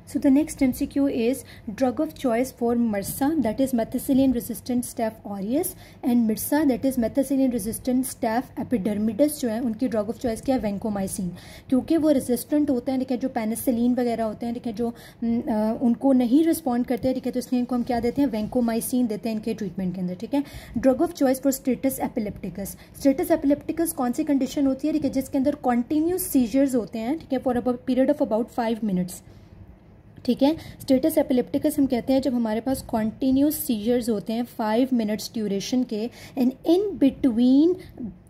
So the next MCQ is drug of choice for MRSA, that is methicillin resistant staph aureus, and MRSA, that is methicillin resistant staph epidermidis जो है उनकी drug of choice क्या है, vancomycin, क्योंकि वो resistant होते हैं, ठीक है, जो पेनिसिलिन वगैरह होते हैं, ठीक है, जो उनको नहीं रिस्पॉन्ड करते हैं, ठीक है, तो इसलिए इनको हम क्या देते हैं, वेंकोमाइसिन देते हैं इनके ट्रीटमेंट के अंदर, ठीक है। Drug of choice for status epilepticus, status epilepticus कौन सी कंडीशन होती है, ठीक है, जिसके अंदर कॉन्टिन्यूस सीजर्स होते हैं, ठीक है, for about period of about 5 minutes, ठीक है। स्टेटस एपिलेप्टिकस हम कहते हैं जब हमारे पास कॉन्टिन्यूस सीजर्स होते हैं 5 मिनट्स ड्यूरेशन के, and in between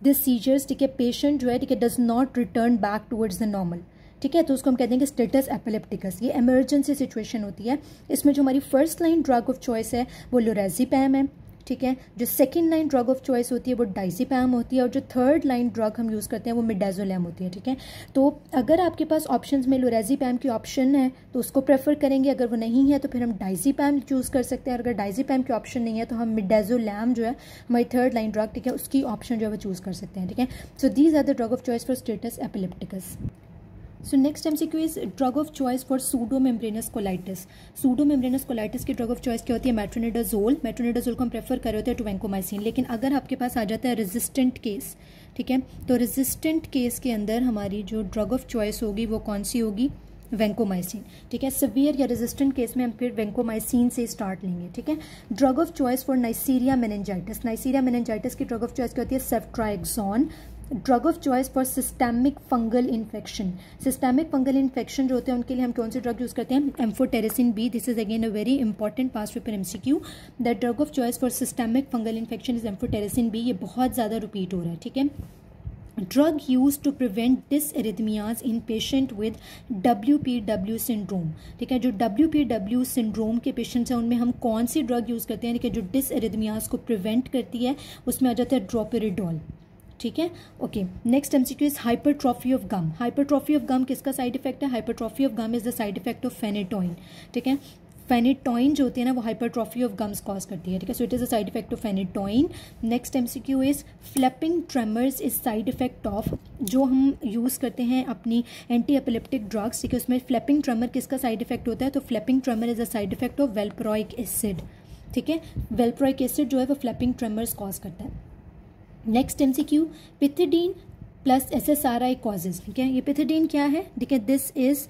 the seizures, ठीक है, पेशेंट जो है, ठीक है, does not return back towards the normal, ठीक है, तो उसको हम कहते हैं कि स्टेटस एपिलेप्टिकस। ये इमरजेंसी सिचुएशन होती है। इसमें जो हमारी first line drug of choice है वो लोराज़ेपैम है, ठीक है। जो second line drug of choice होती है वो डाइज़ेपैम होती है, और जो थर्ड लाइन ड्रग हम यूज़ करते हैं वो मिडाज़ोलैम होती है, ठीक है। तो अगर आपके पास ऑप्शंस में लोराज़ेपैम की ऑप्शन है तो उसको प्रेफर करेंगे, अगर वो नहीं है तो फिर हम डाइज़ेपैम चूज़ कर सकते हैं, और अगर डाइज़ेपैम की ऑप्शन नहीं है तो हम मिडाज़ोलैम जो है हमारी थर्ड लाइन ड्रग, ठीक है, उसकी ऑप्शन जो है वो चूज़ कर सकते हैं, ठीक है। So these are the drug of choice for status epilepticus. So next MCQ is drug of choice for pseudomembranous colitis. Pseudomembranous colitis की ड्रग ऑफ चॉइस क्या होती है, मेट्रोनिडाजोल। मेट्रोनिडाजोल को हम प्रेफर कर रहे होते हैं टू वेंकोमाइसिन, लेकिन अगर आपके पास आ जाता है रेजिस्टेंट केस, ठीक है, तो रेजिस्टेंट केस के अंदर हमारी जो ड्रग ऑफ चॉइस होगी वो कौन सी होगी, वेंकोमाइसिन, ठीक है। सिवियर या रेजिस्टेंट केस में हम फिर वेंकोमाइसिन से स्टार्ट लेंगे, ठीक है। Drug of choice for Neisseria meningitis, Neisseria meningitis की ड्रग ऑफ चॉइस क्या होती है, ceftriaxone. Drug of choice for systemic fungal infection, systemic fungal infection जो होते हैं उनके लिए हम कौन सी ड्रग यूज़ करते हैं, amphotericin B. This is again a very important past paper MCQ, that drug of choice for systemic fungal infection is amphotericin B. ये बहुत ज़्यादा रिपीट हो रहा है, ठीक है। Drug use to prevent dysrhythmias in patient with WPW syndrome, ठीक है। जो WPW सिंड्रोम के पेशेंट्स हैं उनमें हम कौन सी ड्रग यूज़ करते हैं, ठीक है, जो डिसएरिथमियाज को प्रिवेंट करती है, उसमें आ जाता है ड्रोपेरिडोल, ठीक है। Okay, next MCQ is hypertrophy of gum. Hypertrophy of gum किसका साइड इफेक्ट है, hypertrophy of gum is the side effect of phenytoin, ठीक है। फेनेटोइन जो होती है ना वो हाइपरट्रॉफी ऑफ गम्स कॉज करती है, ठीक है। So it is a side effect of phenytoin. Next MCQ is flapping tremors is side effect of, जो हम यूज़ करते हैं अपनी एंटी एपिलेप्टिक ड्रग्स, ठीक है, उसमें फ्लैपिंग ट्रेमर किसका साइड इफेक्ट होता है, तो flapping tremor is a side effect of valproic acid, ठीक है। वेल्प्रोइक एसिड जो है वो फ्लैपिंग ट्रेमर्स कॉज करता है। Next MCQ, pethidine plus SSRI causes, ठीक है। ये पिथिडीन क्या है, ठीक है, दिस इज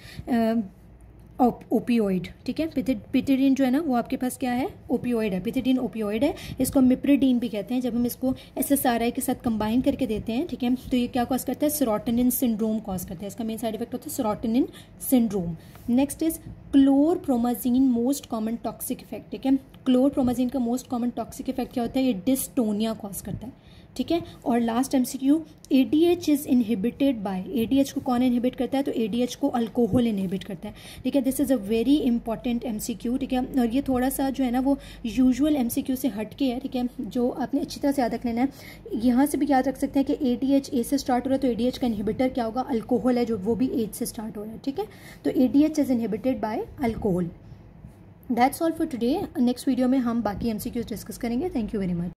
ओपियोइड, ठीक है। पिथिडीन जो है ना वो आपके पास क्या है, ओपियोइड है, पिथिडीन ओपियोइड है। इसको मिप्रिडीन भी कहते हैं। जब हम इसको SSRI के साथ कंबाइन करके देते हैं, ठीक है, तो ये क्या कॉज करता है, सेरोटोनिन सिंड्रोम कॉज करता है। इसका मेन साइड इफेक्ट होता है serotonin syndrome. Next is chlorpromazine most common toxic effect, ठीक है। क्लोरप्रोमाजीन का मोस्ट कॉमन टॉक्सिक इफेक्ट क्या होता है, ये डिस्टोनिया कॉज करता है, ठीक है। और last MCQ, ADH is inhibited by, ADH को कौन इनहिबिट करता है, तो ADH को अल्कोहल इनहिबिट करता है, ठीक है। This is a very important MCQ, ठीक है। और ये थोड़ा सा जो है ना वो यूजुअल MCQ से हटके है, ठीक है, जो आपने अच्छी तरह से याद रख लेना है। यहाँ से भी याद रख सकते हैं कि ADH A से स्टार्ट हो रहा है, तो ADH का इनहिबिटर क्या होगा, अल्कोहल है, जो वो भी H से स्टार्ट हो रहा है, ठीक है। तो ADH is inhibited by alcohol. That's all for today. Next video में हम बाकी MCQs डिस्कस करेंगे। Thank you very much.